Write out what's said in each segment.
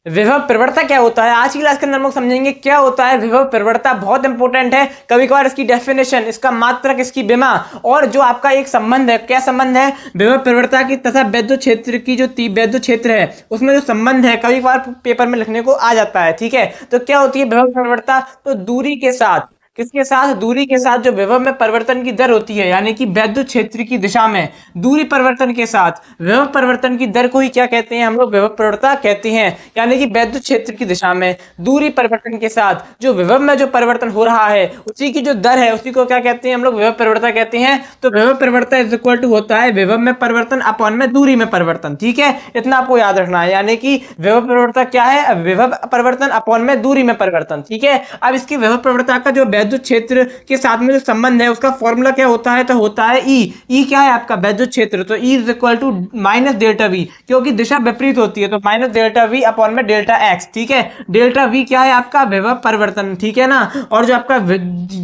विभव प्रवणता क्या होता है, आज की क्लास के अंदर हम लोग समझेंगे क्या होता है विभव प्रवणता। बहुत इंपॉर्टेंट है, कभी कभार इसकी डेफिनेशन, इसका मात्रक, इसकी विमा और जो आपका एक संबंध है, क्या संबंध है विभव प्रवणता की तथा वैद्युत क्षेत्र की, जो वैद्युत क्षेत्र है उसमें जो संबंध है, कभी कभार पेपर में लिखने को आ जाता है। ठीक है, तो क्या होती है विभव प्रवणता, तो दूरी के साथ, किसके साथ, दूरी के साथ जो विभव में परिवर्तन की दर होती है, यानी कि वैद्युत क्षेत्र की दिशा में दूरी परिवर्तन के साथ विभव परिवर्तन की दर को ही क्या कहते हैं हम लोग, विभव प्रवणता कहते हैं। यानी कि वैद्युत क्षेत्र की दिशा में दूरी परिवर्तन के साथ जो विभव में जो परिवर्तन हो रहा है उसी की जो दर है उसी को क्या कहते हैं हम लोग, विभव प्रवणता कहते हैं। तो विभव प्रवणता इज इक्वल टू होता है विभव में परिवर्तन अपॉन में दूरी में परिवर्तन। ठीक है, इतना आपको याद रखना है, यानी कि विभव प्रवणता क्या है, विभव परिवर्तन अपॉन में दूरी में परिवर्तन। ठीक है, अब इसकी विभव प्रवणता का जो वैद्युत क्षेत्र के साथ में जो संबंध है उसका फॉर्मूला क्या होता है, तो होता है ई क्या है आपका वैद्युत क्षेत्र, तो E is equal to minus delta V, क्योंकि दिशा विपरीत होती है तो माइनस डेल्टा वी अपॉन में डेल्टा एक्स। ठीक है, डेल्टा वी क्या है आपका विभव परिवर्तन, ठीक है ना, और जो आपका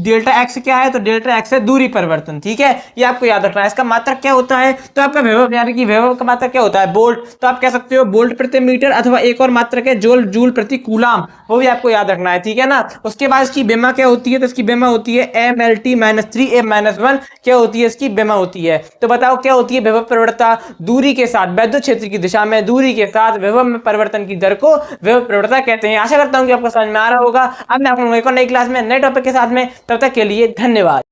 डेल्टा एक्स क्या है, तो डेल्टा एक्स है दूरी परिवर्तन। ठीक है, ये आपको याद रखना है। इसका मात्रक क्या होता है, तो आपका विभव, यानी कि विभव का मात्रक क्या होता है, वोल्ट, तो आप कह सकते हो वोल्ट प्रति मीटर, अथवा एक और मात्रक है जूल, जूल प्रति कूलाम, वो भी आपको याद रखना है। ठीक है ना, उसके बाद इसकी बेमा क्या होती है, तो इसकी बेमा होती है M L T minus 3m-1, क्या होती है इसकी बेमा होती है। तो बताओ क्या होती है विभव प्रवणता, दूरी के साथ वैद्युत क्षेत्र की दिशा में दूरी के साथ विभव में परिवर्तन की दर को विभव प्रवणता कहते हैं। आशा करता हूं कि आपको समझ में आ रहा होगा। अब मैं आपको एक और नई क्लास में नए टॉपिक के साथ में, तब तक के लिए धन्यवाद।